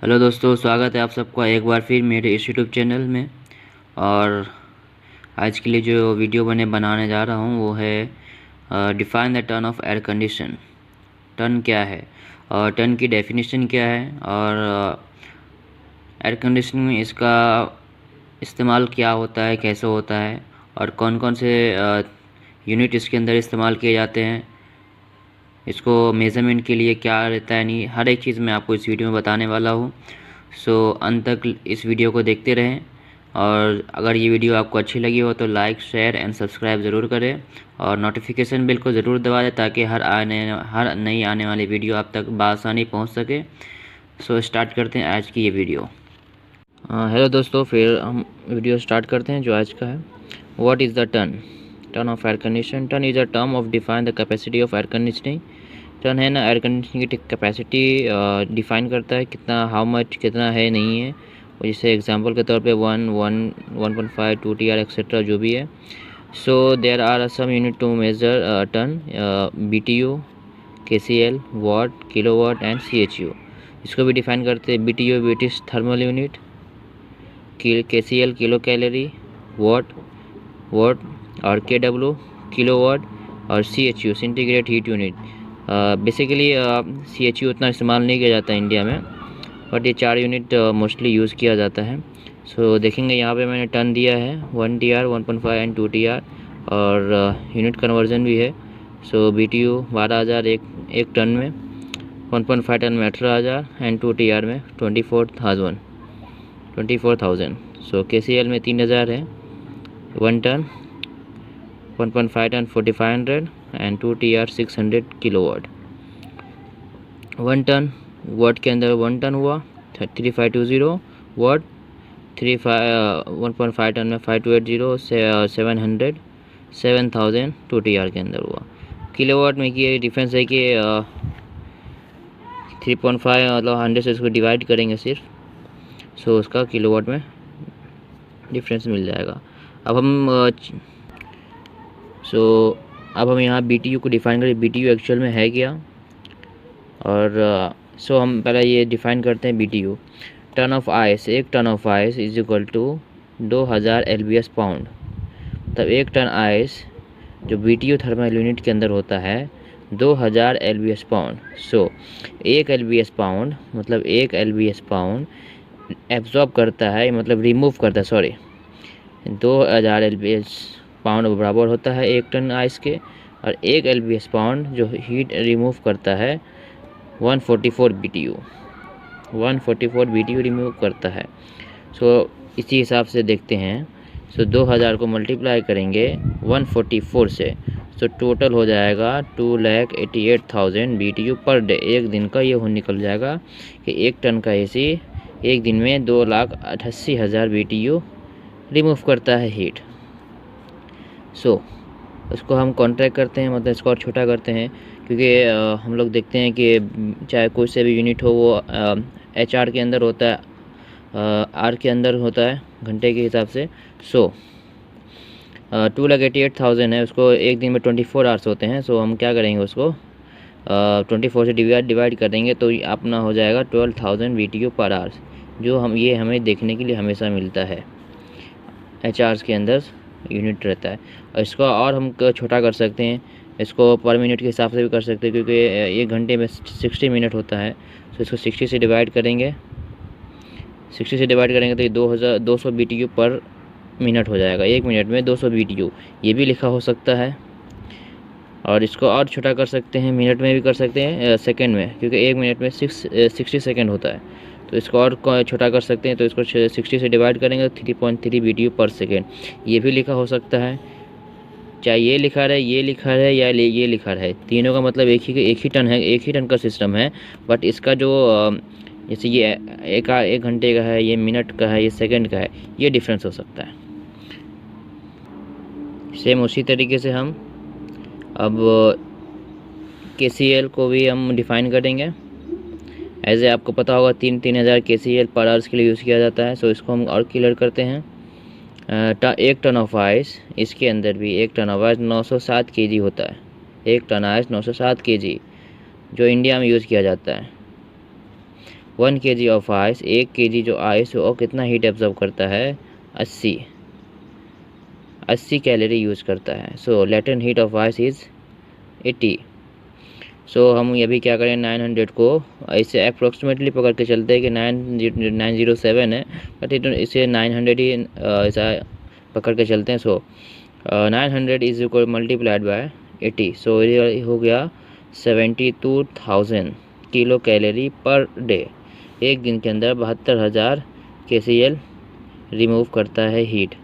Hello दोस्तों, स्वागत है आप सबका एक बार फिर मेरे इस यूट्यूब चैनल में। और आज के लिए जो वीडियो बनाने जा रहा हूँ वो है define the turn off air condition. Turn क्या है और टर्न की डेफिनेशन क्या है और एयर कंडीशनिंग में इसका इस्तेमाल क्या होता है, कैसे होता है और कौन कौन से यूनिट इसके अंदर इस्तेमाल किए जाते हैं, इसको मेज़रमेंट के लिए क्या रहता है, नहीं हर एक चीज़ मैं आपको इस वीडियो में बताने वाला हूँ। सो अंत तक इस वीडियो को देखते रहें और अगर ये वीडियो आपको अच्छी लगी हो तो लाइक, शेयर एंड सब्सक्राइब ज़रूर करें और नोटिफिकेशन बिल को ज़रूर दबा दें ताकि हर नई आने वाली वीडियो आप तक बआसानी पहुँच सके। सो स्टार्ट करते हैं आज की ये वीडियो। हेलो दोस्तों, फिर हम वीडियो स्टार्ट करते हैं जो आज का है। What is the turn off air condition. Turn is a term of define the capacity of air conditioning. Turn है ना एयर कंडीशनिंग की कैपेसिटी डिफ़ाइन करता है, कितना हाउ मच कितना है नहीं है। और जैसे एग्जांपल के तौर पे 1.5 2 TR एक्सेट्रा जो भी है। So there are some unit to measure turn, BTU, KCL, watt, kilowatt and CHU। इसको भी डिफ़ाइन करते हैं। BTU British thermal unit, KCL kilo calorie, watt और KW किलोवाट और CHU centigrade heat unit. Basically CHU उतना इस्तेमाल नहीं किया जाता इंडिया में, बट ये 4 यूनिट मोस्टली यूज़ किया जाता है। सो देखेंगे यहाँ पे मैंने टन दिया है 1 TR, 1.5 एंड 2 TR और यूनिट कन्वर्जन भी है। सो BTU 12,000 एक टन में, 1.5 टन में 18,000 एंड 2 TR में 24,000। सो KCL में 3,000 है 1 ton, 1.5 ton 4,500 and 2 TR 600 kilowatt. 1 ton watt के अंदर 1 टन हुआ 3520 वाट, 1.5 टन में 5280 7,000 2 TR के अंदर हुआ। किलोवाट में ये डिफरेंस है कि 3.5 मतलब 100 से इसको डिवाइड करेंगे सिर्फ, सो उसका किलोवाट में डिफरेंस मिल जाएगा। अब हम यहाँ BTU को डिफ़ाइन करें। BTU एक्चुअल में है क्या, और सो हम पहले ये डिफ़ाइन करते हैं। BTU टन ऑफ आइस, एक ton of ice is equal to 2000 LBS pound. तब एक टन आइस जो BTU थर्मल यूनिट के अंदर होता है 2000 LBS pound. So 1 LBS pound मतलब 1 LBS पाउंड एब्जॉर्ब करता है, मतलब रिमूव करता है, सॉरी 2000 LBS पाउंड बराबर होता है 1 टन आइस के, और 1 LBS पाउंड जो हीट रिमूव करता है 144 BTU रिमूव करता है। सो इसी हिसाब से देखते हैं। सो 2000 को मल्टीप्लाई करेंगे 144 से, सो टोटल हो जाएगा 2,88,000 BTU पर डे। एक दिन का ये निकल जाएगा कि 1 टन का AC एक दिन में 2,88,000 BTU रिमूव करता है हीट। सो इसको हम कॉन्ट्रैक्ट करते हैं, मतलब इसको और छोटा करते हैं, क्योंकि हम लोग देखते हैं कि चाहे कोई से भी यूनिट हो वो HR के अंदर होता है, R के अंदर होता है घंटे के हिसाब से। सो 2,88,000 है, उसको एक दिन में 24 आवर्स होते हैं। सो हम क्या करेंगे, उसको 24 से डिवाइड कर देंगे तो अपना हो जाएगा 12,000 BTU पर आवर्स, जो हमें देखने के लिए हमेशा मिलता है। HR के अंदर यूनिट रहता है। और इसको और हम छोटा कर सकते हैं, इसको पर मिनट के हिसाब से भी कर सकते हैं, क्योंकि एक घंटे में 60 मिनट होता है। तो इसको 60 से डिवाइड करेंगे, 60 से डिवाइड करेंगे तो ये 200 BTU पर मिनट हो जाएगा। एक मिनट में 200 BTU ये भी लिखा हो सकता है। और इसको और छोटा कर सकते हैं, मिनट में भी कर सकते हैं, सेकंड में, क्योंकि एक मिनट में 60 सेकंड होता है। तो इसको और छोटा कर सकते हैं, तो इसको 60 से डिवाइड करेंगे तो 3.3 BTU पर सेकेंड ये भी लिखा हो सकता है। चाहे ये लिखा रहे, ये लिखा रहे या ये लिखा रहे, तीनों का मतलब एक ही टन है, एक ही टन का सिस्टम है। बट इसका जो जैसे ये एक घंटे का है, ये मिनट का है, ये सेकंड का है, ये डिफरेंस हो सकता है। सेम उसी तरीके से हम अब KCL को भी हम डिफ़ाइन करेंगे। ऐसे आपको पता होगा 3,000 KCL पर आवर्स के लिए यूज़ किया जाता है। सो इसको हम और क्लियर करते हैं। 1 टन ऑफ आइस, इसके अंदर भी 1 टन ऑफ आइस 907 kg होता है। 1 टन आइस 907 kg जो इंडिया में यूज़ किया जाता है। 1 kg ऑफ आइस, 1 kg जो आइस वो कितना हीट एब्जॉर्ब करता है, 80 कैलोरी यूज़ करता है। So latent heat of ice is 80। So हम ये भी क्या करें, 900 को इसे अप्रोक्सीमेटली पकड़ के चलते हैं कि 907 है, बट इसे 900 ही ऐसा पकड़ के चलते हैं। सो 900 इज इक्वल मल्टीप्लाइड बाय 80, सो ये हो गया 72,000 किलो कैलोरी पर डे। एक दिन के अंदर 72,000 KCl रिमूव करता है हीट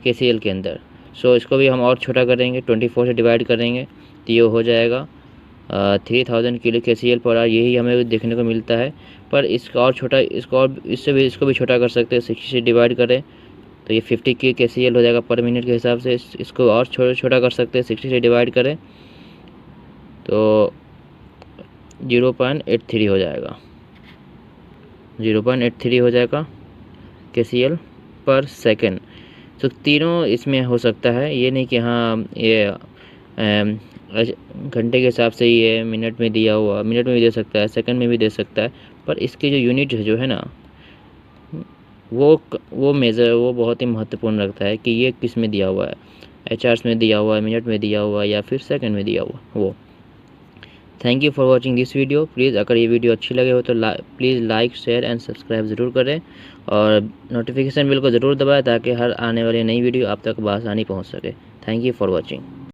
KCl के अंदर। सो इसको भी हम और छोटा करेंगे, 24 से डिवाइड करेंगे तो ये हो जाएगा 3000 किलो KCl पर आवर। यही हमें देखने को मिलता है, पर इसका और छोटा, इसको और इसको भी छोटा कर सकते हैं। 60 से डिवाइड करें तो ये 50 KCl हो जाएगा पर मिनट के हिसाब से। इसको और छोटा कर सकते हैं, 60 से डिवाइड करें तो 0.83 हो जाएगा, 0.83 हो जाएगा KCl पर सेकेंड। तो तीनों इसमें हो सकता है, ये नहीं कि हाँ ये घंटे के हिसाब से ये मिनट में दिया हुआ, मिनट में भी दे सकता है, सेकंड में भी दे सकता है, पर इसकी जो यूनिट जो है ना वो मेज़र वो बहुत ही महत्वपूर्ण रखता है कि ये किस में दिया हुआ है, HRs में दिया हुआ है, मिनट में दिया हुआ है या फिर सेकंड में दिया हुआ वो। Thank you for watching this video. Please अगर ये वीडियो अच्छी लगे हो तो please like share and subscribe ज़रूर करें और नोटिफिकेशन बिल को ज़रूर दबाएं ताकि हर आने वाली नई वीडियो आप तक बआसानी पहुंच सके। Thank you for watching.